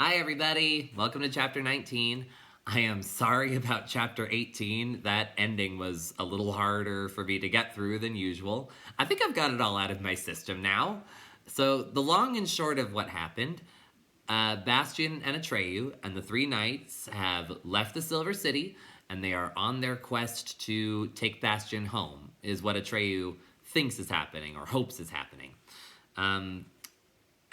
Hi everybody, welcome to chapter 19. I am sorry about chapter 18. That ending was a little harder for me to get through than usual. I think I've got it all out of my system now. So the long and short of what happened, Bastian and Atreyu and the three knights have left the Silver City and they are on their quest to take Bastian home, is what Atreyu thinks is happening or hopes is happening.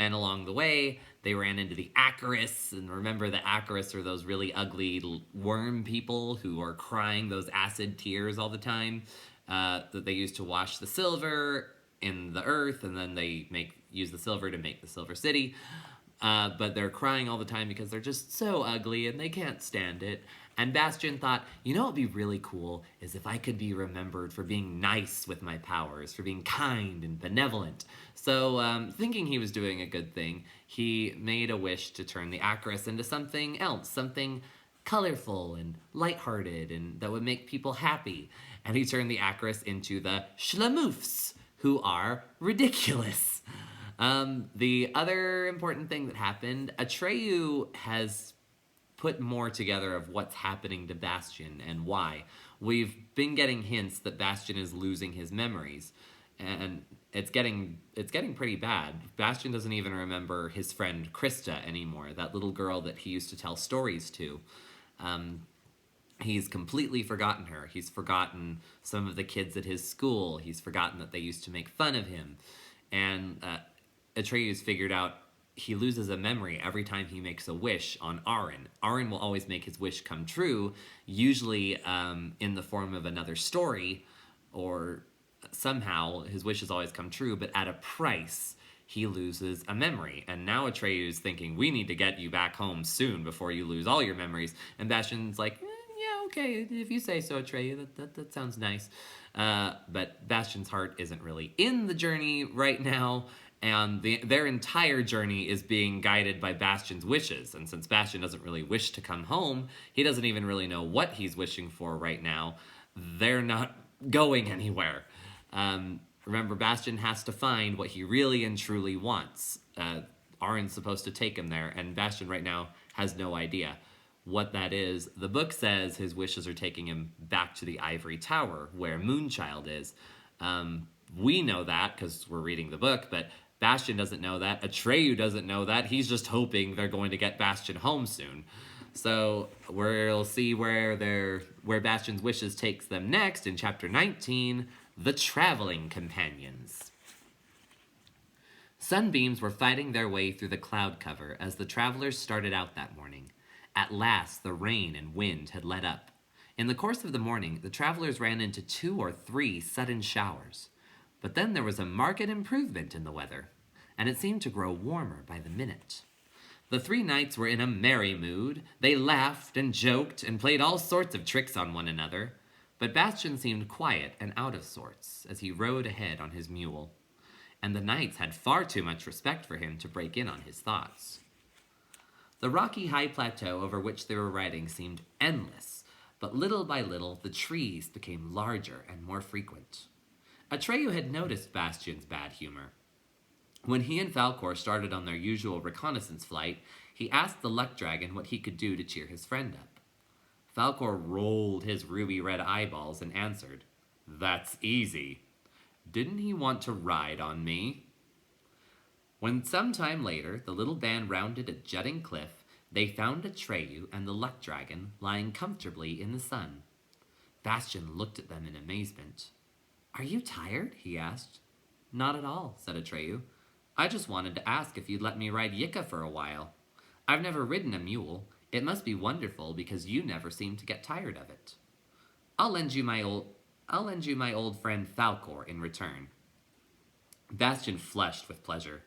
And along the way, they ran into the Acaris, and remember the Acaris are those really ugly worm people who are crying those acid tears all the time that they use to wash the silver in the earth, and then they use the silver to make the Silver City. But they're crying all the time because they're just so ugly and they can't stand it. And Bastian thought, you know what would be really cool is if I could be remembered for being nice with my powers, for being kind and benevolent. So, thinking he was doing a good thing, he made a wish to turn the Acaris into something else, something colorful and lighthearted and that would make people happy. And he turned the Acaris into the Schlamoofs, who are ridiculous. The other important thing that happened, Atreyu has put more together of what's happening to Bastian and why. We've been getting hints that Bastian is losing his memories, and it's getting pretty bad. Bastian doesn't even remember his friend Krista anymore, that little girl that he used to tell stories to. He's completely forgotten her. He's forgotten some of the kids at his school. He's forgotten that they used to make fun of him. And Atreyu's figured out he loses a memory every time he makes a wish on Arin. Arin will always make his wish come true, usually in the form of another story, or somehow his wishes always come true, but at a price. He loses a memory. And now Atreyu's thinking, we need to get you back home soon before you lose all your memories. And Bastian's like, yeah, okay, if you say so, Atreyu, that sounds nice. But Bastian's heart isn't really in the journey right now, and their entire journey is being guided by Bastian's wishes. And since Bastian doesn't really wish to come home, he doesn't even really know what he's wishing for right now. They're not going anywhere. Remember, Bastian has to find what he really and truly wants. Arin's supposed to take him there, and Bastian right now has no idea what that is. The book says his wishes are taking him back to the Ivory Tower, where Moonchild is. We know that because we're reading the book, but Bastian doesn't know that. Atreyu doesn't know that. He's just hoping they're going to get Bastian home soon. So we'll see where Bastian's wishes takes them next in chapter 19, The Traveling Companions. Sunbeams were fighting their way through the cloud cover as the travelers started out that morning. At last, the rain and wind had let up. In the course of the morning, the travelers ran into 2 or 3 sudden showers. But then there was a marked improvement in the weather, and it seemed to grow warmer by the minute. The 3 knights were in a merry mood. They laughed and joked and played all sorts of tricks on one another. But Bastian seemed quiet and out of sorts as he rode ahead on his mule, and the knights had far too much respect for him to break in on his thoughts. The rocky high plateau over which they were riding seemed endless, but little by little the trees became larger and more frequent. Atreyu had noticed Bastian's bad humor. When he and Falkor started on their usual reconnaissance flight, he asked the luck dragon what he could do to cheer his friend up. Falkor rolled his ruby-red eyeballs and answered, "That's easy. Didn't he want to ride on me?" When some time later the little band rounded a jutting cliff, they found Atreyu and the luck dragon lying comfortably in the sun. Bastian looked at them in amazement. "Are you tired?" he asked. "Not at all," said Atreyu. "I just wanted to ask if you'd let me ride Yika for a while. I've never ridden a mule. It must be wonderful because you never seem to get tired of it. I'll lend you my old friend Falkor in return." Bastian flushed with pleasure.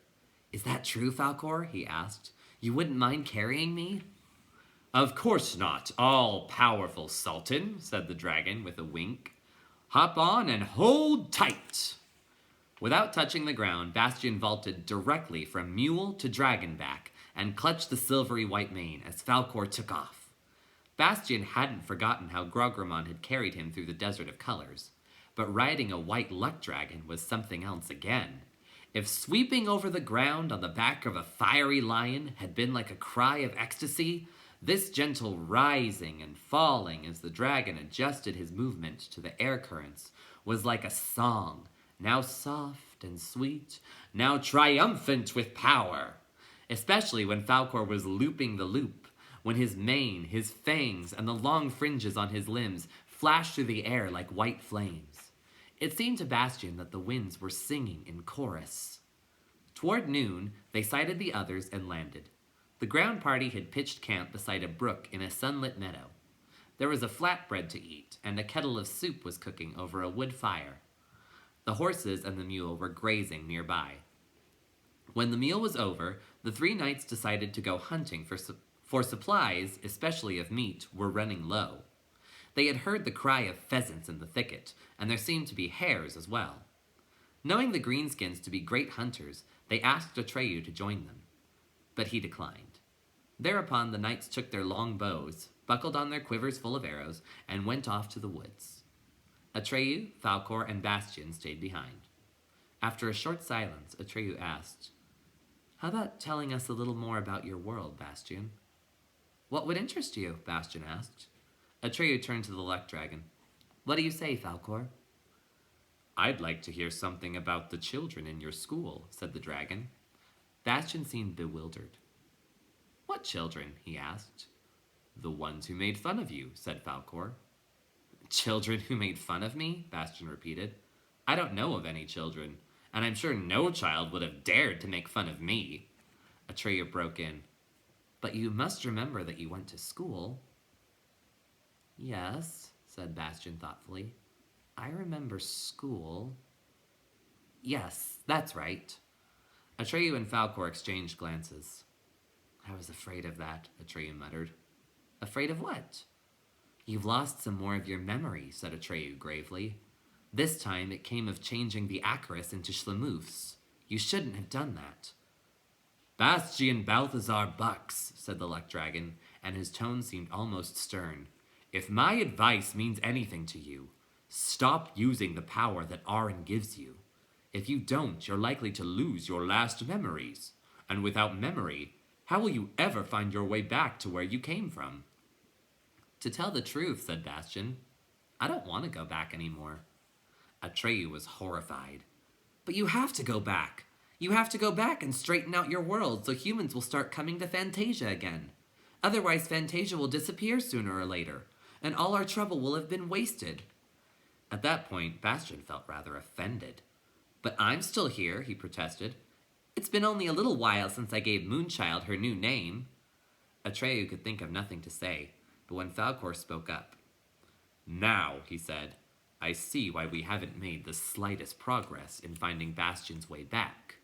"Is that true, Falkor?" he asked. "You wouldn't mind carrying me?" "Of course not, all-powerful Sultan," said the dragon with a wink. "Hop on and hold tight." Without touching the ground, Bastian vaulted directly from mule to dragonback and clutched the silvery white mane as Falkor took off. Bastian hadn't forgotten how Grogramon had carried him through the Desert of Colors, but riding a white luck dragon was something else again. If sweeping over the ground on the back of a fiery lion had been like a cry of ecstasy, this gentle rising and falling as the dragon adjusted his movement to the air currents was like a song, now soft and sweet, now triumphant with power. Especially when Falkor was looping the loop, when his mane, his fangs, and the long fringes on his limbs flashed through the air like white flames. It seemed to Bastian that the winds were singing in chorus. Toward noon, they sighted the others and landed. The ground party had pitched camp beside a brook in a sunlit meadow. There was a flatbread to eat, and a kettle of soup was cooking over a wood fire. The horses and the mule were grazing nearby. When the meal was over, the three knights decided to go hunting for supplies, especially of meat, were running low. They had heard the cry of pheasants in the thicket, and there seemed to be hares as well. Knowing the greenskins to be great hunters, they asked Atreyu to join them, but he declined. Thereupon the knights took their long bows, buckled on their quivers full of arrows, and went off to the woods. Atreyu, Falkor, and Bastian stayed behind. After a short silence, Atreyu asked, "How about telling us a little more about your world, Bastian?" "What would interest you?" Bastian asked. Atreyu turned to the luck dragon. "What do you say, Falkor?" "I'd like to hear something about the children in your school," said the dragon. Bastian seemed bewildered. "What children?" he asked. "The ones who made fun of you," said Falkor. "Children who made fun of me?" Bastian repeated. "I don't know of any children, and I'm sure no child would have dared to make fun of me." Atreyu broke in. "But you must remember that you went to school." "Yes," said Bastian thoughtfully. "I remember school." "Yes, that's right." Atreyu and Falkor exchanged glances. "I was afraid of that," Atreyu muttered. "Afraid of what?" "You've lost some more of your memory," said Atreyu gravely. "This time it came of changing the Acarus into Schlemoofs. You shouldn't have done that." "Bastian Balthazar Bucks," said the luck dragon, and his tone seemed almost stern. "If my advice means anything to you, stop using the power that Arin gives you. If you don't, you're likely to lose your last memories. And without memory, how will you ever find your way back to where you came from?" "To tell the truth," said Bastian, "I don't want to go back anymore." Atreyu was horrified. "But you have to go back. You have to go back and straighten out your world so humans will start coming to Fantasia again. Otherwise, Fantasia will disappear sooner or later, and all our trouble will have been wasted." At that point, Bastian felt rather offended. "But I'm still here," he protested. "It's been only a little while since I gave Moonchild her new name." Atreyu could think of nothing to say, but when Falkor spoke up, "Now," he said, "I see why we haven't made the slightest progress in finding Bastian's way back.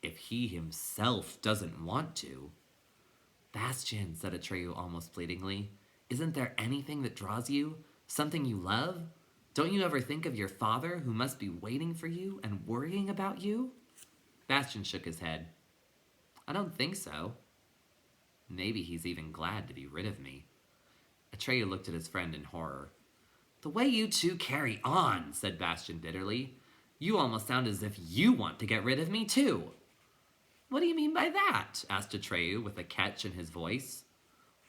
If he himself doesn't want to." "Bastian," said Atreyu almost pleadingly, "isn't there anything that draws you? Something you love? Don't you ever think of your father who must be waiting for you and worrying about you?" Bastian shook his head. "I don't think so. Maybe he's even glad to be rid of me." Atreyu looked at his friend in horror. "The way you two carry on," said Bastian bitterly. "You almost sound as if you want to get rid of me too." "What do you mean by that?" asked Atreyu with a catch in his voice.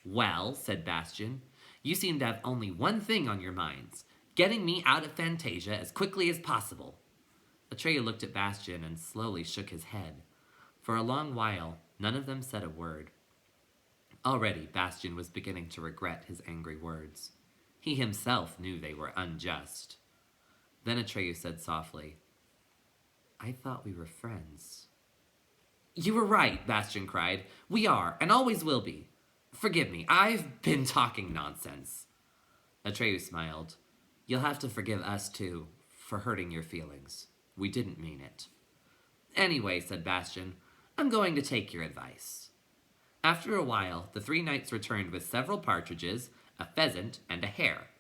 "Well," said Bastian, "you seem to have only one thing on your minds, getting me out of Fantasia as quickly as possible." Atreyu looked at Bastian and slowly shook his head. For a long while, none of them said a word. Already, Bastian was beginning to regret his angry words. He himself knew they were unjust. Then Atreyu said softly, "I thought we were friends." "You were right," Bastian cried. "We are, and always will be. Forgive me, I've been talking nonsense." Atreyu smiled. "You'll have to forgive us, too, for hurting your feelings. We didn't mean it." "Anyway," said Bastian, "I'm going to take your advice." After a while, the three knights returned with several partridges, a pheasant, and a hare.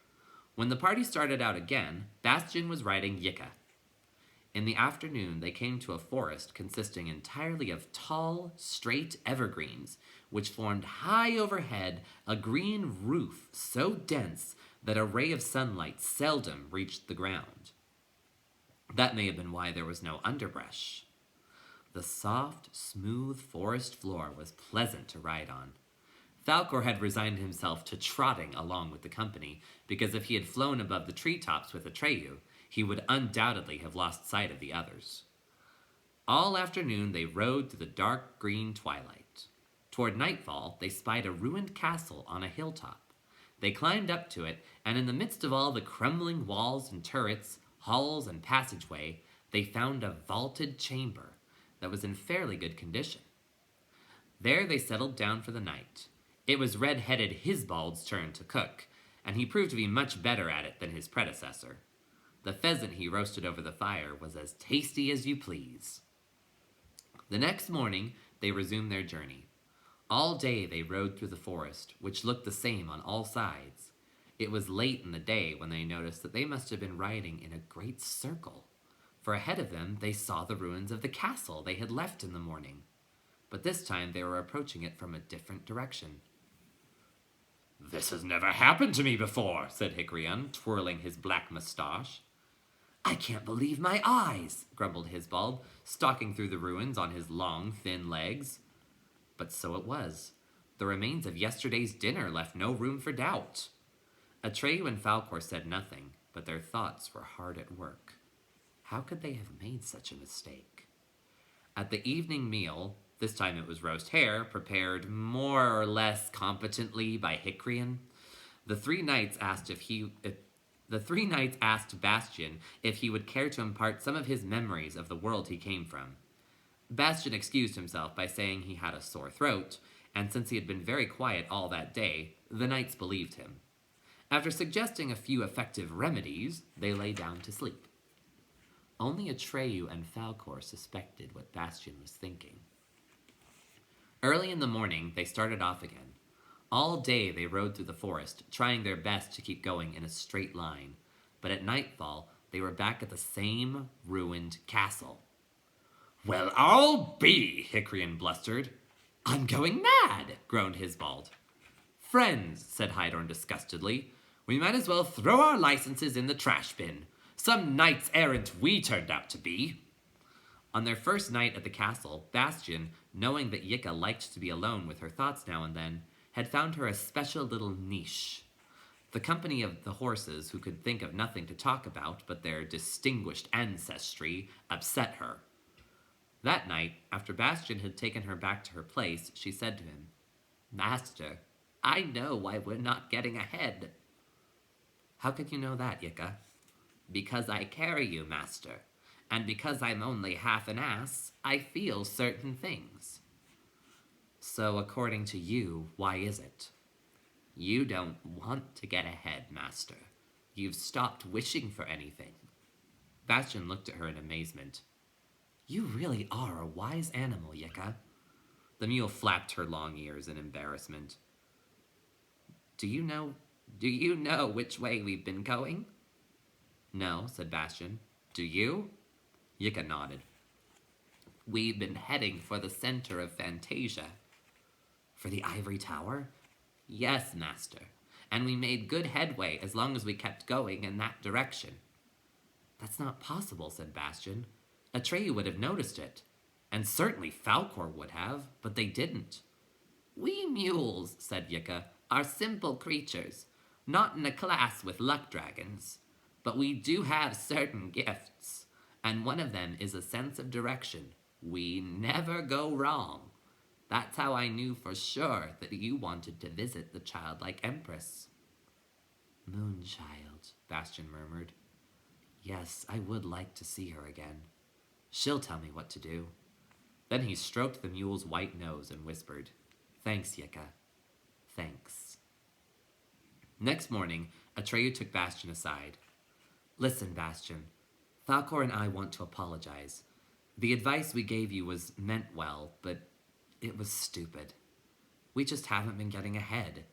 When the party started out again, Bastian was riding Yika. In the afternoon, they came to a forest consisting entirely of tall, straight evergreens, which formed high overhead a green roof so dense that a ray of sunlight seldom reached the ground. That may have been why there was no underbrush. The soft, smooth forest floor was pleasant to ride on. Falkor had resigned himself to trotting along with the company, because if he had flown above the treetops with Atreyu, he would undoubtedly have lost sight of the others. All afternoon they rode through the dark green twilight. Toward nightfall, they spied a ruined castle on a hilltop. They climbed up to it, and in the midst of all the crumbling walls and turrets, halls and passageway, they found a vaulted chamber that was in fairly good condition. There they settled down for the night. It was red-headed Hisbald's turn to cook, and he proved to be much better at it than his predecessor. The pheasant he roasted over the fire was as tasty as you please. The next morning, they resumed their journey. All day they rode through the forest, which looked the same on all sides. It was late in the day when they noticed that they must have been riding in a great circle, for ahead of them they saw the ruins of the castle they had left in the morning. But this time they were approaching it from a different direction. "This has never happened to me before," said Hickory, twirling his black mustache. "I can't believe my eyes," grumbled Hisbald, stalking through the ruins on his long, thin legs. But so it was. The remains of yesterday's dinner left no room for doubt. Atreyu and Falkor said nothing, but their thoughts were hard at work. How could they have made such a mistake? At the evening meal, this time it was roast hare, prepared more or less competently by Hickory, the three knights asked Bastian if he would care to impart some of his memories of the world he came from. Bastian excused himself by saying he had a sore throat, and since he had been very quiet all that day, the knights believed him. After suggesting a few effective remedies, they lay down to sleep. Only Atreyu and Falkor suspected what Bastian was thinking. Early in the morning, they started off again. All day they rode through the forest, trying their best to keep going in a straight line, but at nightfall, they were back at the same ruined castle. "Well, I'll be," Hickory blustered. "I'm going mad," groaned Hisbald. "Friends," said Hydorn disgustedly, "we might as well throw our licenses in the trash bin. Some knights errant we turned out to be." On their first night at the castle, Bastian, knowing that Yika liked to be alone with her thoughts now and then, had found her a special little niche. The company of the horses, who could think of nothing to talk about but their distinguished ancestry, upset her. That night, after Bastian had taken her back to her place, she said to him, "Master, I know why we're not getting ahead." "How could you know that, Yika?" "Because I carry you, master, and because I'm only half an ass, I feel certain things." "So, according to you, why is it?" "You don't want to get ahead, master. You've stopped wishing for anything." Bastian looked at her in amazement. "You really are a wise animal, Yika." The mule flapped her long ears in embarrassment. Do you know which way we've been going?" "No," said Bastian. "Do you?" Yika nodded. "We've been heading for the center of Fantasia." "For the ivory tower?" "Yes, master. And we made good headway as long as we kept going in that direction." "That's not possible," said Bastian. "Atreyu would have noticed it. And certainly Falkor would have, but they didn't." "We mules," said Yika, "are simple creatures, not in a class with luck dragons. But we do have certain gifts, and one of them is a sense of direction. We never go wrong. That's how I knew for sure that you wanted to visit the childlike empress." "Moonchild," Bastian murmured. "Yes, I would like to see her again. She'll tell me what to do." Then he stroked the mule's white nose and whispered, "Thanks, Yika. Thanks." Next morning, Atreyu took Bastian aside. "Listen, Bastian. Falkor and I want to apologize. The advice we gave you was meant well, but it was stupid. We just haven't been getting ahead.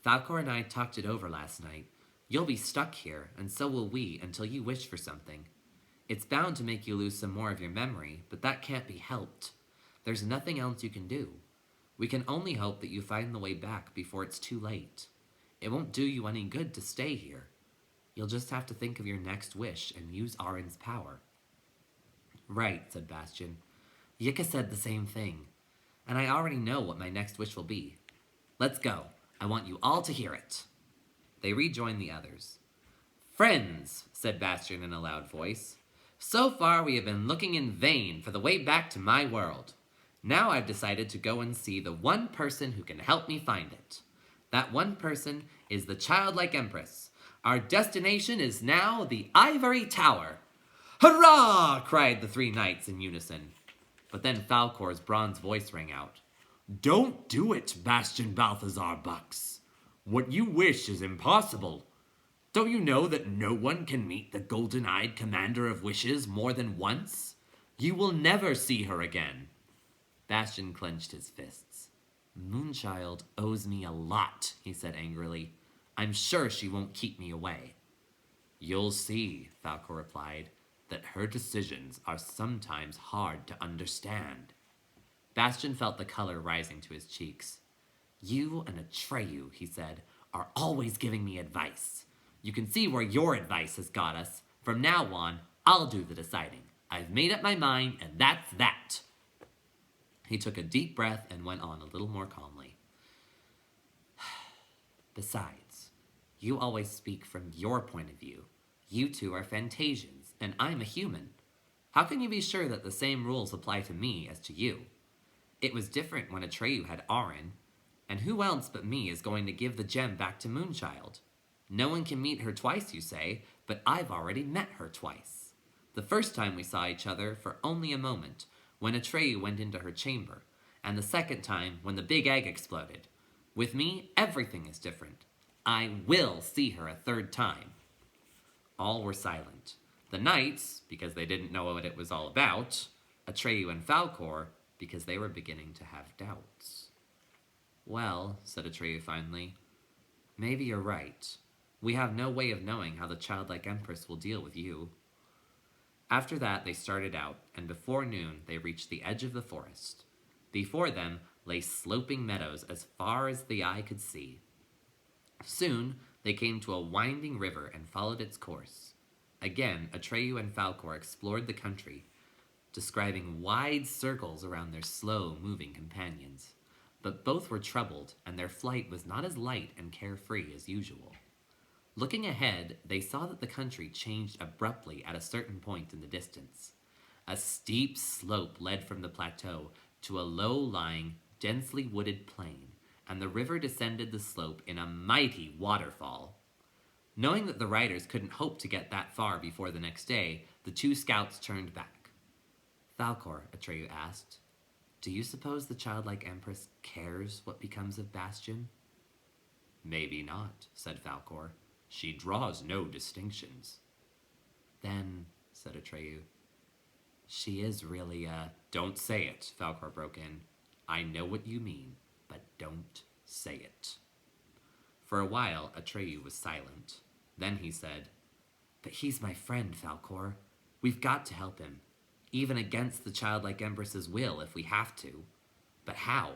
Falkor and I talked it over last night. You'll be stuck here, and so will we until you wish for something. It's bound to make you lose some more of your memory, but that can't be helped. There's nothing else you can do. We can only hope that you find the way back before it's too late. It won't do you any good to stay here. You'll just have to think of your next wish and use Arin's power." "Right," said Bastian. Yika said the same thing, and I already know what my next wish will be. Let's go. I want you all to hear it. They rejoined the others. Friends, said Bastian in a loud voice, so far we have been looking in vain for the way back to my world. Now I've decided to go and see the one person who can help me find it. That one person is the childlike Empress. Our destination is now the Ivory Tower. Hurrah! Cried the three knights in unison. But then Falkor's bronze voice rang out. Don't do it, Bastian Balthazar Bucks. What you wish is impossible. Don't you know that no one can meet the golden-eyed commander of wishes more than once? You will never see her again. Bastian clenched his fists. Moonchild owes me a lot, he said angrily. I'm sure she won't keep me away. You'll see, Falkor replied, that her decisions are sometimes hard to understand. Bastian felt the color rising to his cheeks. You and Atreyu, he said, are always giving me advice. You can see where your advice has got us. From now on, I'll do the deciding. I've made up my mind, and that's that. He took a deep breath and went on a little more calmly. Besides, you always speak from your point of view. You two are Fantasians, and I'm a human. How can you be sure that the same rules apply to me as to you? It was different when Atreyu had Auron, and who else but me is going to give the gem back to Moonchild? No one can meet her twice, you say, but I've already met her twice. The first time we saw each other for only a moment, when Atreyu went into her chamber, and the second time when the big egg exploded. With me, everything is different. I will see her a third time. All were silent. The knights, because they didn't know what it was all about, Atreyu and Falkor, because they were beginning to have doubts. Well, said Atreyu finally, maybe you're right. We have no way of knowing how the childlike Empress will deal with you. After that, they started out, and before noon, they reached the edge of the forest. Before them lay sloping meadows as far as the eye could see. Soon, they came to a winding river and followed its course. Again, Atreyu and Falkor explored the country, describing wide circles around their slow-moving companions. But both were troubled, and their flight was not as light and carefree as usual. Looking ahead, they saw that the country changed abruptly at a certain point in the distance. A steep slope led from the plateau to a low-lying, densely wooded plain, and the river descended the slope in a mighty waterfall. Knowing that the riders couldn't hope to get that far before the next day, the two scouts turned back. Falkor, Atreyu asked, do you suppose the childlike Empress cares what becomes of Bastian? Maybe not, said Falkor. She draws no distinctions. Then, said Atreyu, she is really Don't say it, Falkor broke in. I know what you mean, but don't say it. For a while, Atreyu was silent. Then he said, but he's my friend, Falkor. We've got to help him, even against the childlike Empress's will if we have to. But how?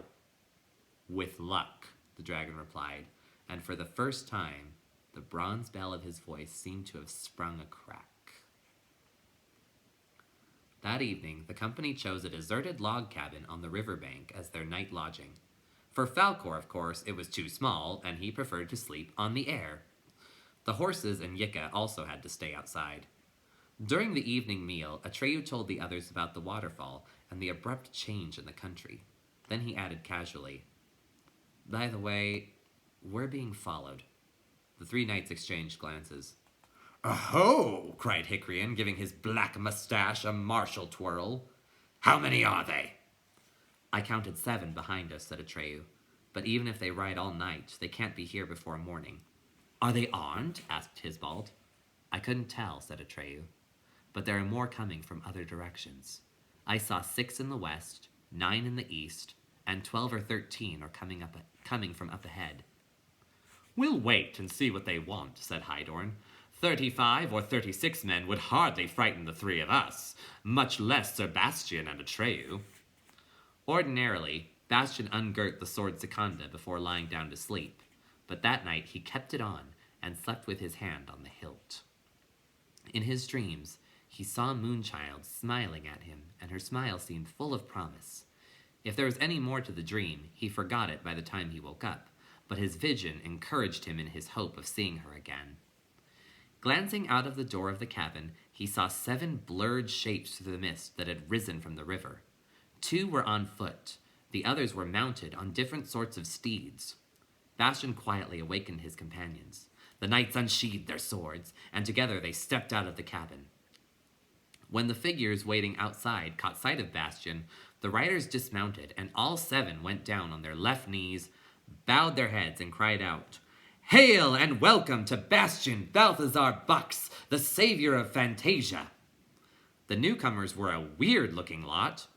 With luck, the dragon replied, and for the first time, the bronze bell of his voice seemed to have sprung a crack. That evening, the company chose a deserted log cabin on the riverbank as their night lodging. For Falkor, of course, it was too small, and he preferred to sleep on the air. The horses and Yika also had to stay outside. During the evening meal, Atreyu told the others about the waterfall and the abrupt change in the country. Then he added casually, by the way, we're being followed. The three knights exchanged glances. Aho! Cried Hicorian, giving his black mustache a martial twirl. How many are they? I counted 7 behind us, said Atreyu. But even if they ride all night, they can't be here before morning. Are they armed? Asked Hisbald. I couldn't tell, said Atreyu. But there are more coming from other directions. I saw 6 in the west, 9 in the east, and 12 or 13 are coming from up ahead. We'll wait and see what they want, said Hydorn. 35 or 36 men would hardly frighten the 3 of us, much less Sir Bastian and Atreyu. Ordinarily, Bastian ungirt the sword Secunda before lying down to sleep, but that night he kept it on and slept with his hand on the hilt. In his dreams, He saw Moonchild smiling at him, and her smile seemed full of promise. If there was any more to the dream, he forgot it by the time he woke up, but his vision encouraged him in his hope of seeing her again. Glancing out of the door of the cabin, he saw 7 blurred shapes through the mist that had risen from the river. 2 were on foot. The others were mounted on different sorts of steeds. Bastian quietly awakened his companions. The knights unsheathed their swords, and together they stepped out of the cabin. When the figures waiting outside caught sight of Bastian, the riders dismounted, and all 7 went down on their left knees, bowed their heads, and cried out, "Hail and welcome to Bastian Balthazar Bux, the savior of Fantasia!" The newcomers were a weird-looking lot.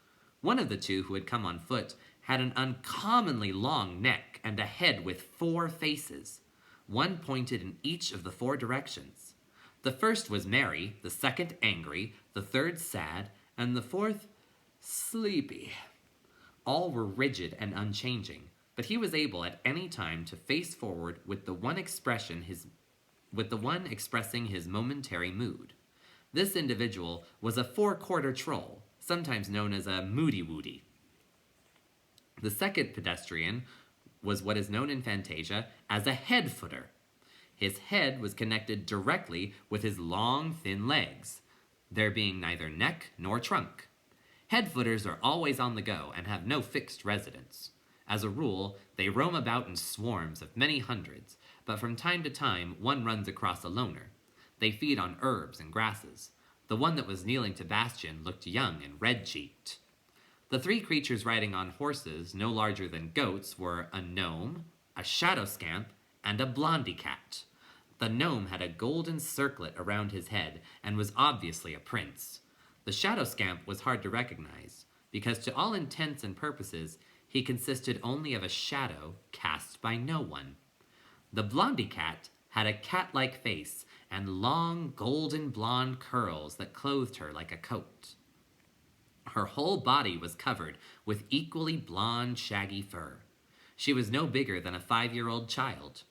One of the 2 who had come on foot had an uncommonly long neck and a head with 4 faces. One pointed in each of the 4 directions. The first was merry, the second angry, the third sad, and the fourth sleepy. All were rigid and unchanging, but he was able at any time to face forward with the one expressing his momentary mood. This individual was a 4-quarter troll, sometimes known as a moody-woody. The second pedestrian was what is known in Fantasia as a head-footer. His head was connected directly with his long, thin legs, there being neither neck nor trunk. Head-footers are always on the go and have no fixed residence. As a rule, they roam about in swarms of many hundreds, but from time to time one runs across a loner. They feed on herbs and grasses. The one that was kneeling to Bastian looked young and red-cheeked. The 3 creatures riding on horses no larger than goats were a gnome, a shadow scamp, and a blondie cat. The gnome had a golden circlet around his head and was obviously a prince. The shadow scamp was hard to recognize, because to all intents and purposes, he consisted only of a shadow cast by no one. The blondie cat had a cat-like face and long golden blonde curls that clothed her like a coat. Her whole body was covered with equally blonde, shaggy fur. She was no bigger than a 5-year-old child.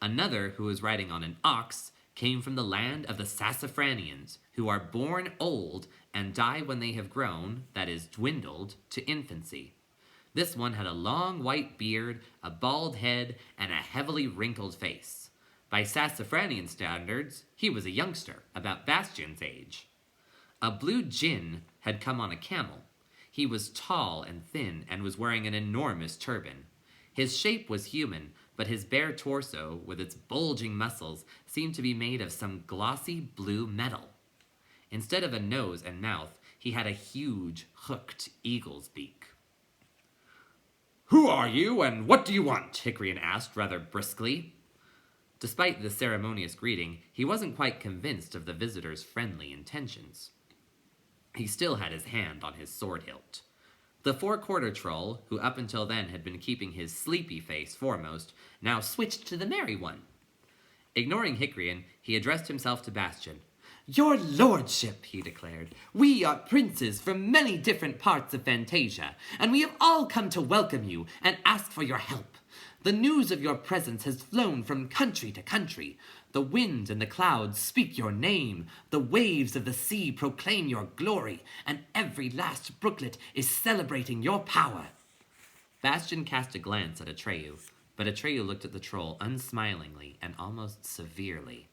Another, who was riding on an ox, came from the land of the Sassafranians, who are born old and die when they have grown, that is, dwindled, to infancy. This one had a long white beard, a bald head, and a heavily wrinkled face. By Sassafranian standards, he was a youngster, about Bastian's age. A blue djinn had come on a camel. He was tall and thin and was wearing an enormous turban. His shape was human, but his bare torso, with its bulging muscles, seemed to be made of some glossy blue metal. Instead of a nose and mouth, he had a huge, hooked eagle's beak. "Who are you, and what do you want?" Hickory asked rather briskly. Despite the ceremonious greeting, he wasn't quite convinced of the visitor's friendly intentions. He still had his hand on his sword hilt. The 4-quarter troll, who up until then had been keeping his sleepy face foremost, now switched to the merry one. Ignoring Hickory, he addressed himself to Bastian. "Your lordship," he declared, "we are princes from many different parts of Fantasia, and we have all come to welcome you and ask for your help. The news of your presence has flown from country to country. The wind and the clouds speak your name. The waves of the sea proclaim your glory, and every last brooklet is celebrating your power." Bastian cast a glance at Atreyu, but Atreyu looked at the troll unsmilingly and almost severely.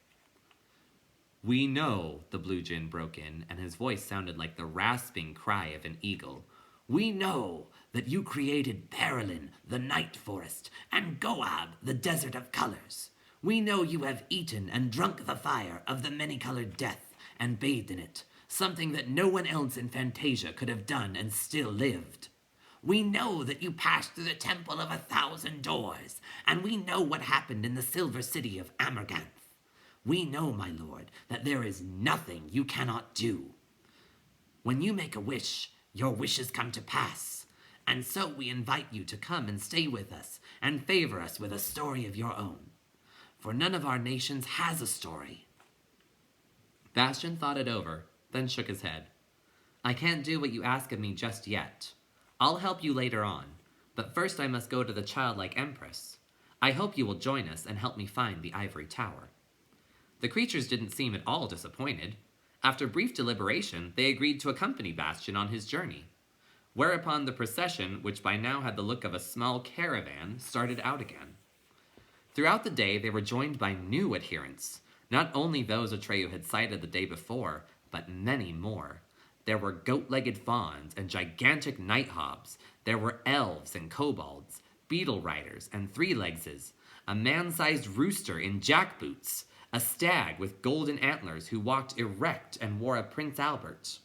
"We know," the blue djinn broke in, and his voice sounded like the rasping cry of an eagle. "We know that you created Perilin, the night forest, and Goab, the desert of colors. We know you have eaten and drunk the fire of the many-colored death and bathed in it, something that no one else in Fantasia could have done and still lived. We know that you passed through the Temple of 1,000 Doors, and we know what happened in the Silver City of Amarganth. We know, my lord, that there is nothing you cannot do. When you make a wish, your wishes come to pass, and so we invite you to come and stay with us and favor us with a story of your own. For none of our nations has a story." Bastian thought it over, then shook his head. "I can't do what you ask of me just yet. I'll help you later on, but first I must go to the childlike Empress. I hope you will join us and help me find the ivory tower." The creatures didn't seem at all disappointed. After brief deliberation, they agreed to accompany Bastian on his journey. Whereupon the procession, which by now had the look of a small caravan, started out again. Throughout the day, they were joined by new adherents, not only those Atreyu had sighted the day before, but many more. There were goat-legged fauns and gigantic nighthawks. There were elves and kobolds, beetle riders and three-legses, a man-sized rooster in jackboots, a stag with golden antlers who walked erect and wore a Prince Albert.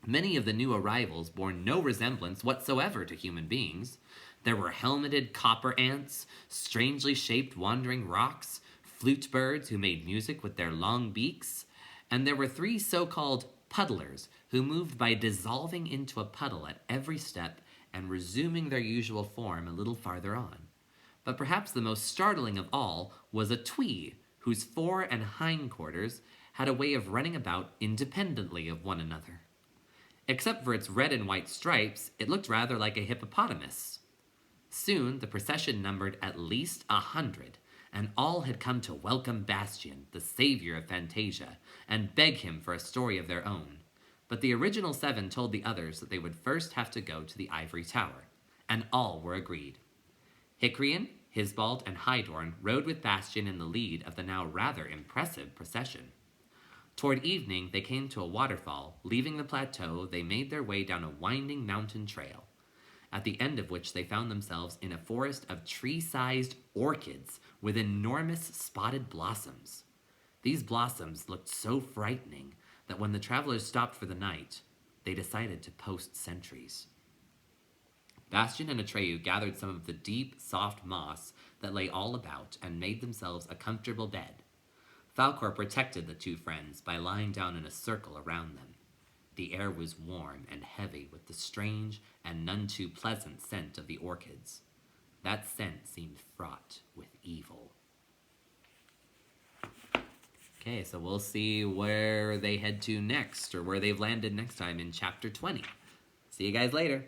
Many of the new arrivals bore no resemblance whatsoever to human beings. There were helmeted copper ants, strangely shaped wandering rocks, flute birds who made music with their long beaks, and there were 3 so-called puddlers who moved by dissolving into a puddle at every step and resuming their usual form a little farther on. But perhaps the most startling of all was a twee, whose fore and hindquarters had a way of running about independently of one another. Except for its red and white stripes, it looked rather like a hippopotamus. Soon the procession numbered at least 100, and all had come to welcome Bastian, the savior of Fantasia, and beg him for a story of their own. But the original 7 told the others that they would first have to go to the ivory tower, and all were agreed. Hicorian, Hisbald, and Hydorn rode with Bastian in the lead of the now rather impressive procession. Toward evening, they came to a waterfall. Leaving the plateau, they made their way down a winding mountain trail, at the end of which they found themselves in a forest of tree-sized orchids with enormous spotted blossoms. These blossoms looked so frightening that when the travelers stopped for the night, they decided to post sentries. Bastian and Atreyu gathered some of the deep, soft moss that lay all about and made themselves a comfortable bed. Falkor protected the 2 friends by lying down in a circle around them. The air was warm and heavy with the strange and none too pleasant scent of the orchids. That scent seemed fraught with evil. Okay, so we'll see where they head to next, or where they've landed next time in Chapter 20. See you guys later.